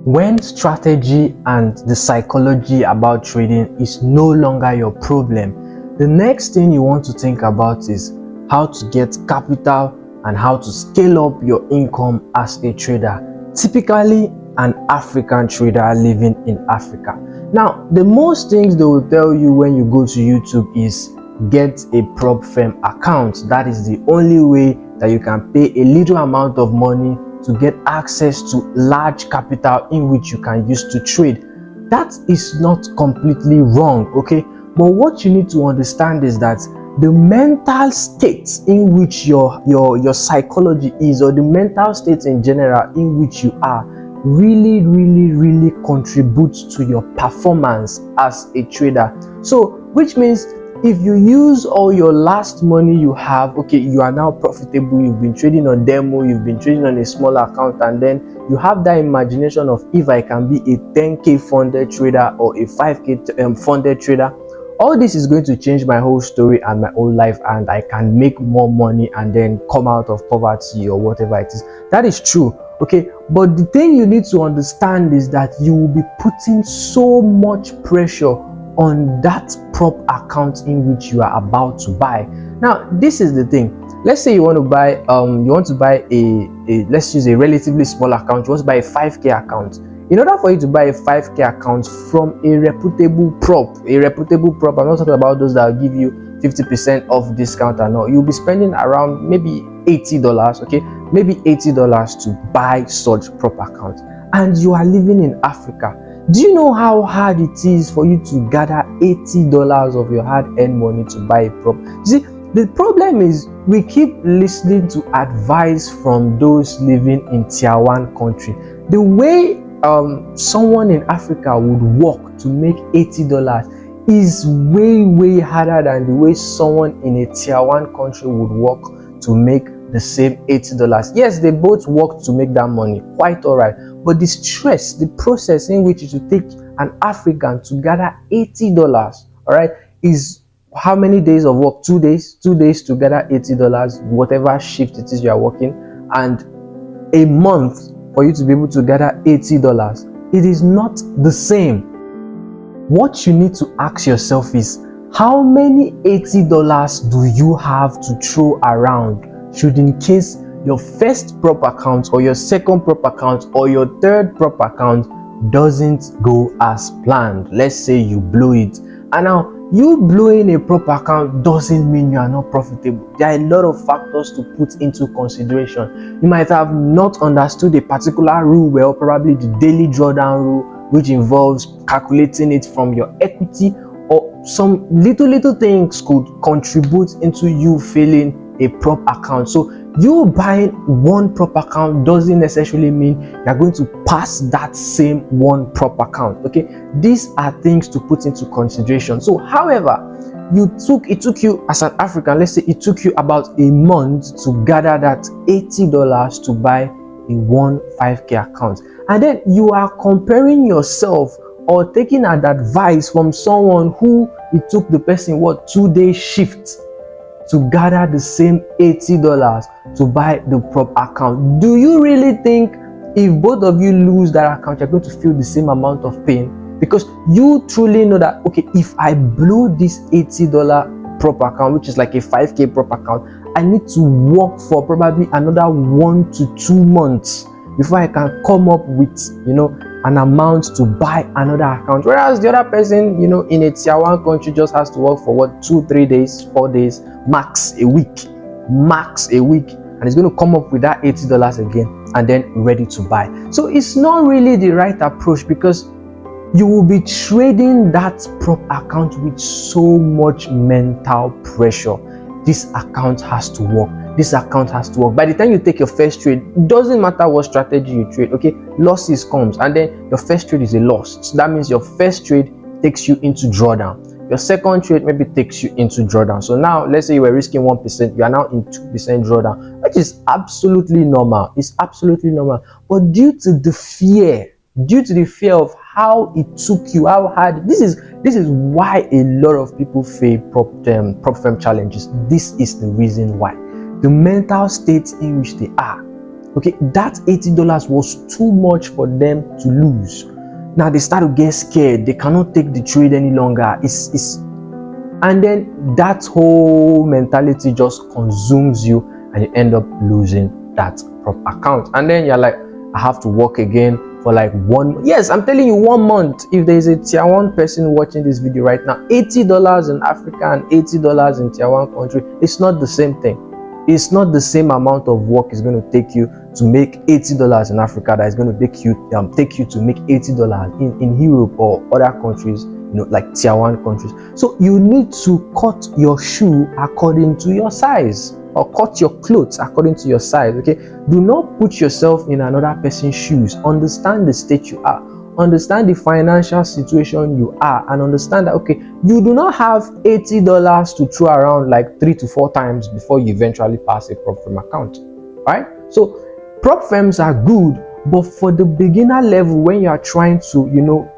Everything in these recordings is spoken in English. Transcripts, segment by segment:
When strategy and the psychology about trading is no longer your problem, the next thing you want to think about is how to get capital and how to scale up your income as a trader, typically an African trader living in Africa. Now, the most things they will tell you when you go to YouTube is get a prop firm account. That is the only way that you can pay a little amount of money to get access to large capital in which you can use to trade. That is not completely wrong, okay? But what you need to understand is that the mental state in which your psychology is, or the mental state in general in which you are, really contributes to your performance as a trader. So which means if you use all your last money you have, okay, you are now profitable, you've been trading on demo, you've been trading on a smaller account, and then you have that imagination of, if I can be a 10k funded trader or a 5k funded trader, all this is going to change my whole story and my whole life, and I can make more money and then come out of poverty or whatever it is. That is true, okay? But the thing you need to understand is that you will be putting so much pressure on that prop account in which you are about to buy. Now, this is the thing. Let's say you want to buy a let's use a relatively small account. You want to buy a 5k account. In order for you to buy a 5k account from a reputable prop, I'm not talking about those that will give you 50% off discount and all. You'll be spending around maybe $80, okay? Maybe $80 to buy such prop account. And you are living in Africa. Do you know how hard it is for you to gather $80 of your hard-earned money to buy a prop? You see, the problem is we keep listening to advice from those living in tier 1 country. The way someone in Africa would work to make $80 is way harder than the way someone in a tier 1 country would work to make the same $80. Yes, they both work to make that money, quite all right. But the stress, the process in which it will take an African to gather $80, all right, is how many days of work? 2 days. 2 days to gather $80, whatever shift it is you are working, and a month for you to be able to gather $80. It is not the same. What you need to ask yourself is, how many $80 do you have to throw around should, in case your first prop account or your second prop account or your third prop account doesn't go as planned? Let's say you blow it, and now you blowing a prop account doesn't mean you are not profitable. There are a lot of factors to put into consideration. You might have not understood a particular rule well, probably the daily drawdown rule, which involves calculating it from your equity, or some little things could contribute into you failing a prop account. So you buying one prop account doesn't necessarily mean you're going to pass that same one prop account, okay? These are things to put into consideration. So however, it took you as an African, let's say it took you about a month to gather that $80 to buy a 5k account, and then you are comparing yourself or taking an advice from someone who it took the person 2 days shift to gather the same $80 to buy the prop account. Do you really think if both of you lose that account, you're going to feel the same amount of pain? Because you truly know that, okay, if I blow this $80 prop account, which is like a 5k prop account, I need to work for probably another 1 to 2 months before I can come up with, an amount to buy another account. Whereas the other person, in a tier 1 country just has to work for 2-3 days, 4 days, max a week, and it's going to come up with that $80 again and then ready to buy. So it's not really the right approach, because you will be trading that prop account with so much mental pressure. This account has to work. This account has to work. By the time you take your first trade, it doesn't matter what strategy you trade, okay? Losses comes, and then your first trade is a loss. So that means your first trade takes you into drawdown. Your second trade maybe takes you into drawdown. So now, let's say you were risking 1%, you are now in 2% drawdown, which is absolutely normal. It's absolutely normal. But due to the fear of how it took you, how hard, this is why a lot of people fail prop firm challenges. This is the reason why. The mental state in which they are Okay, that $80 was too much for them to lose. Now they start to get scared. They cannot take the trade any longer. And then that whole mentality just consumes you, and you end up losing that prop account. And then you're like, I have to work again for like 1 yes, I'm telling you, 1 month. If there's a tier 1 person watching this video right now, $80 in Africa and $80 in tier 1 country, it's not the same thing. It's not the same amount of work it's going to take you to make $80 in Africa that is going to take you to make $80 in Europe or other countries, like tier 1 countries. So you need to cut your shoe according to your size, or cut your clothes according to your size. Okay, do not put yourself in another person's shoes. Understand the state you are, understand the financial situation you are, and understand that, okay, you do not have $80 to throw around like 3 to 4 times before you eventually pass a prop firm account. Right? So prop firms are good, but for the beginner level, when you are trying to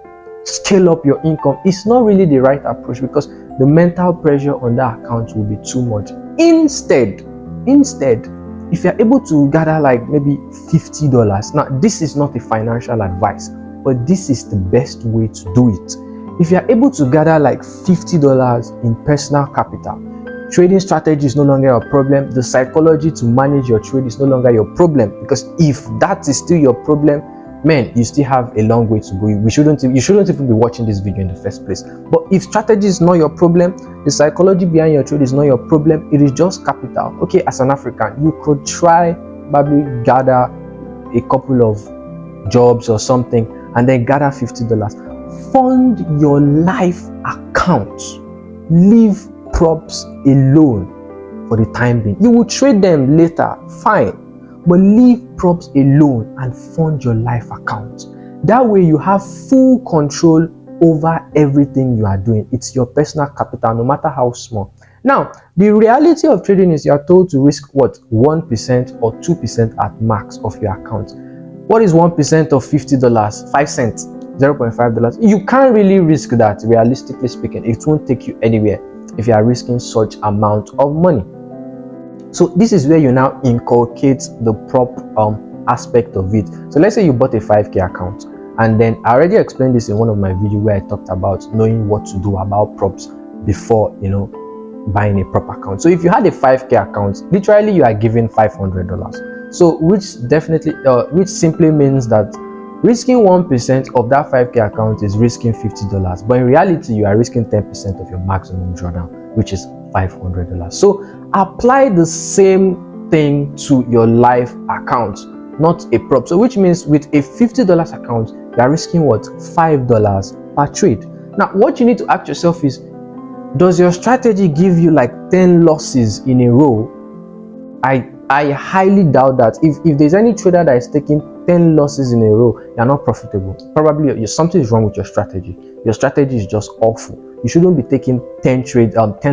scale up your income, it's not really the right approach, because the mental pressure on that account will be too much. Instead, if you're able to gather like maybe $50, now this is not a financial advice, but this is the best way to do it. If you're able to gather like $50 in personal capital, trading strategy is no longer a problem. The psychology to manage your trade is no longer your problem, because if that is still your problem, man, you still have a long way to go. You shouldn't even be watching this video in the first place. But if strategy is not your problem, the psychology behind your trade is not your problem, it is just capital. Okay, as an African, you could try probably gather a couple of jobs or something and then gather $50. Fund your life account. Leave props alone for the time being. You will trade them later, fine. But leave props alone and fund your life account. That way you have full control over everything you are doing. It's your personal capital, no matter how small. Now, the reality of trading is you are told to risk what? 1% or 2% at max of your account. What is 1% of $50? 5 cents, $0.5. You can't really risk that, realistically speaking. It won't take you anywhere if you are risking such amount of money. So this is where you now inculcate the prop aspect of it. So let's say you bought a 5K account, and then I already explained this in one of my videos where I talked about knowing what to do about props before buying a prop account. So if you had a 5K account, literally you are given $500. So which simply means that risking 1% of that 5K account is risking $50, but in reality you are risking 10% of your maximum drawdown, which is $500. So apply the same thing to your life account, not a prop. So which means with a $50 account, you are risking what? $5 per trade. Now what you need to ask yourself is, does your strategy give you like 10 losses in a row? I highly doubt that. If there's any trader that is taking 10 losses in a row, you're not profitable. Probably something is wrong with your strategy. Your strategy is just awful. You shouldn't be taking 10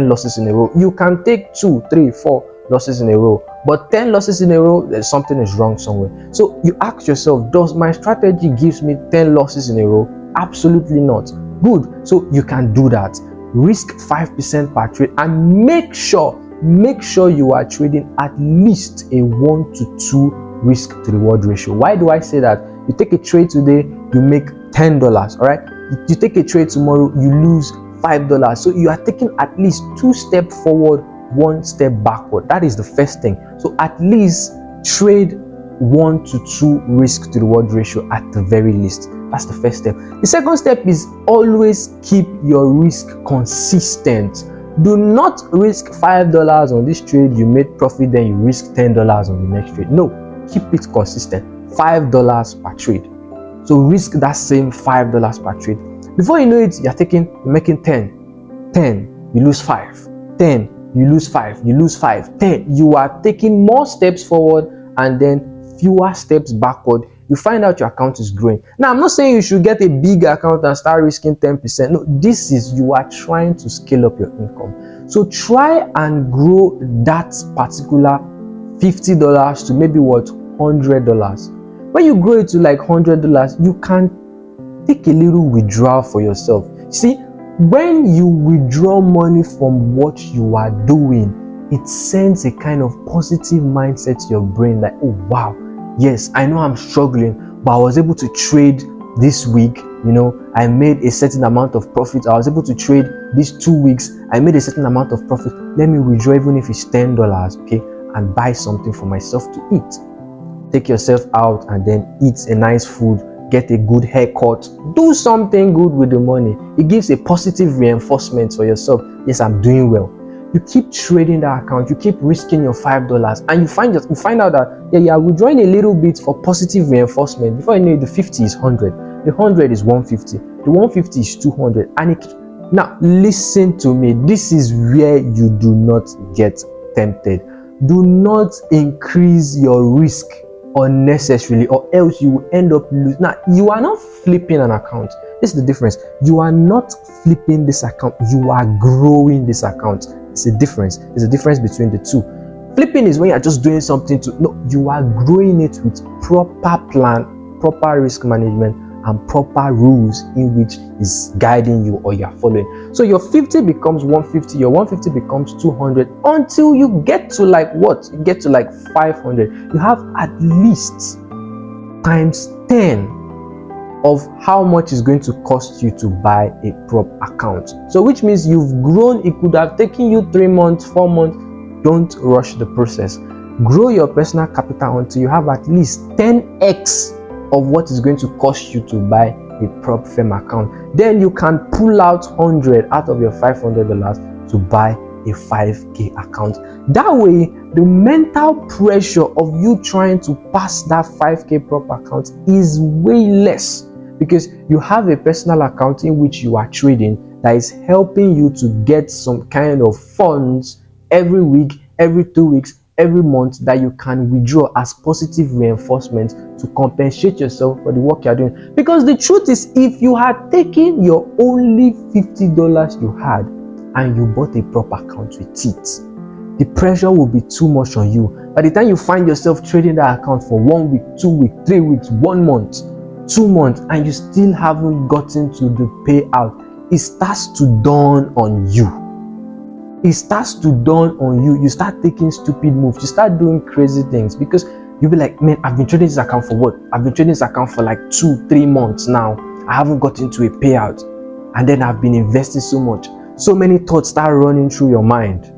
losses in a row. You can take 2, 3, 4 losses in a row, but 10 losses in a row, there's something is wrong somewhere. So you ask yourself, does my strategy gives me 10 losses in a row? Absolutely not. Good. So you can do that. Risk 5% per trade, and make sure you are trading at least a 1 to 2 risk to reward ratio. Why do I say that? You take a trade today, you make $10, all right? You take a trade tomorrow, you lose $5. So you are taking at least 2 steps forward, 1 step backward. That is the first thing. So at least trade 1 to 2 risk to reward ratio at the very least. That's the first step. The second step is always keep your risk consistent. Do not risk $5 on this trade, you made profit, then you risk $10 on the next trade. No, keep it consistent. $5 per trade. So risk that same $5 per trade. Before you know it, you're making 10, you lose 5, 10, you lose 5, you lose 5, 10. You are taking more steps forward and then fewer steps backward. You find out your account is growing. Now, I'm not saying you should get a big account and start risking 10%. No, this is you are trying to scale up your income. So try and grow that particular $50 to maybe what? $100. When you grow it to like $100, you can take a little withdrawal for yourself. See, when you withdraw money from what you are doing, it sends a kind of positive mindset to your brain, like, oh wow, Yes, I know I'm struggling, but I was able to trade this week. I made a certain amount of profit. I was able to trade these 2 weeks. I made a certain amount of profit. Let me withdraw, even if it's $10, okay, and buy something for myself to eat. Take yourself out and then eat a nice food, get a good haircut, do something good with the money. It gives a positive reinforcement for yourself. Yes, I'm doing well. You keep trading that account, you keep risking your $5, and you find out that you are withdrawing a little bit for positive reinforcement. Before you know it, the 50 is 100, the 100 is 150, the 150 is 200, and now listen to me. This is where you do not get tempted. Do not increase your risk unnecessarily, or else you will end up losing. Now, you are not flipping an account. This is the difference. You are not flipping this account, you are growing this account. It's a difference. There's a difference between the two. Flipping is when you're just doing something you are growing it with proper plan, proper risk management, and proper rules in which is guiding you or you're following. So your 50 becomes 150, your 150 becomes 200, until you get to what? You get to 500. You have at least times 10 of how much is going to cost you to buy a prop account. So which means you've grown. It could have taken you 3 months, 4 months. Don't rush the process. Grow your personal capital until you have at least 10x of what is going to cost you to buy a prop firm account. Then you can pull out 100 out of your $500 to buy a 5K account. That way, the mental pressure of you trying to pass that 5K prop account is way less, because you have a personal account in which you are trading that is helping you to get some kind of funds every week, every 2 weeks, every month, that you can withdraw as positive reinforcement to compensate yourself for the work you're doing. Because the truth is, if you had taken your only $50 you had and you bought a prop account with it, the pressure will be too much on you. By the time you find yourself trading that account for 1 week, 2 weeks, 3 weeks, 1 month, 2 months, and you still haven't gotten to the payout, it starts to dawn on you. It starts to dawn on you. You start taking stupid moves. You start doing crazy things, because you'll be like, man, I've been trading this account for what? I've been trading this account for 2-3 months now. I haven't gotten to a payout. And then I've been investing so much. So many thoughts start running through your mind,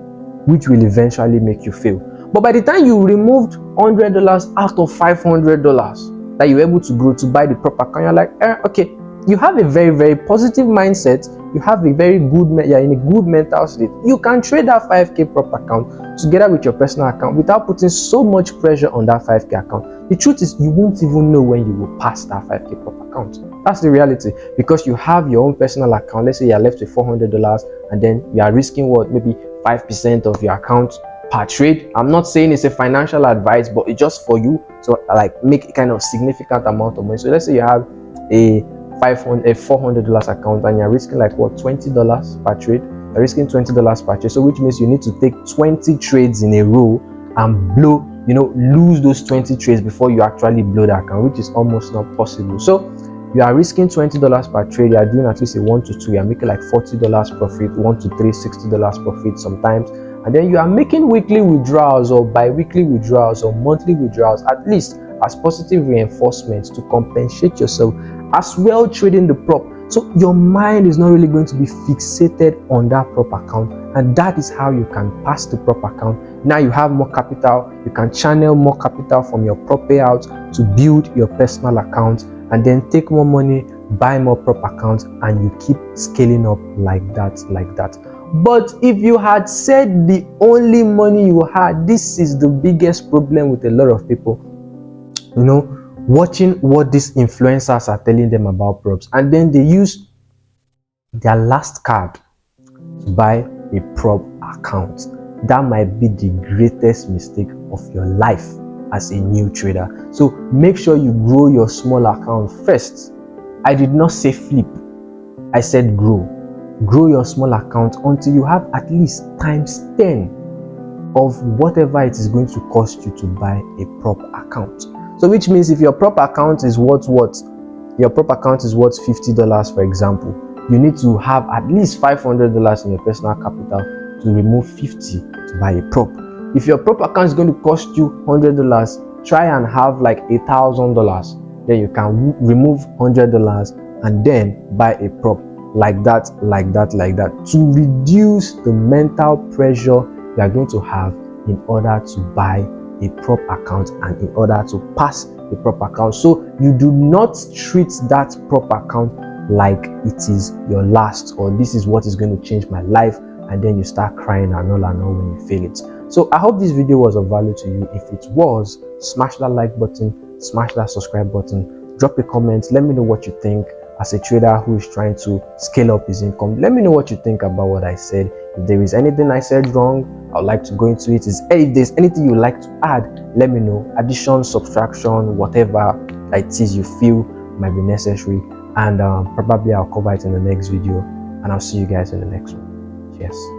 which will eventually make you fail. But by the time you removed $100 out of $500 that you're able to grow to buy the proper account, you're like, okay, you have a very, very positive mindset. You have a very good, you're in a good mental state. You can trade that 5K prop account together with your personal account without putting so much pressure on that 5K account. The truth is, you won't even know when you will pass that 5K prop account. That's the reality, because you have your own personal account. Let's say you're left with $400, and then you are risking maybe 5% of your account per trade. I'm not saying it's a financial advice, but it's just for you to make a kind of significant amount of money. So let's say you have a $400 account and you're risking $20 per trade. You're risking $20 per trade, so which means you need to take 20 trades in a row and lose those 20 trades before you actually blow the account, which is almost not possible. So you are risking $20 per trade. You are doing at least a 1 to 2. You are making $40 profit, 1 to 3, $60 profit sometimes, and then you are making weekly withdrawals or bi-weekly withdrawals or monthly withdrawals, at least as positive reinforcements to compensate yourself, as well trading the prop. So your mind is not really going to be fixated on that prop account, and that is how you can pass the prop account. Now you have more capital. You can channel more capital from your prop payout to build your personal account, and then take more money, buy more prop accounts, and you keep scaling up like that. But if you had said the only money you had, this is the biggest problem with a lot of people, watching what these influencers are telling them about props, and then they use their last card to buy a prop account. That might be the greatest mistake of your life as a new trader. So make sure you grow your small account first. I did not say flip, I said grow. Grow your small account until you have at least times 10 of whatever it is going to cost you to buy a prop account. So which means if your prop account is worth $50, for example, you need to have at least $500 in your personal capital to remove 50 to buy a prop. If your prop account is going to cost you $100, try and have like $1,000, then you can remove $100 and then buy a prop, like that, to reduce the mental pressure you are going to have in order to buy a prop account and in order to pass the prop account. So you do not treat that prop account like it is your last, or this is what is going to change my life, and then you start crying and all when you fail it. So I hope this video was of value to you. If it was, smash that like button, smash that subscribe button, drop a comment, let me know what you think. As a trader who is trying to scale up his income, let me know what you think about what I said. If there is anything I said wrong, I would like to go into it. If there's anything you would like to add, let me know. Addition, subtraction, whatever it is you feel might be necessary, and probably I'll cover it in the next video, and I'll see you guys in the next one. Cheers.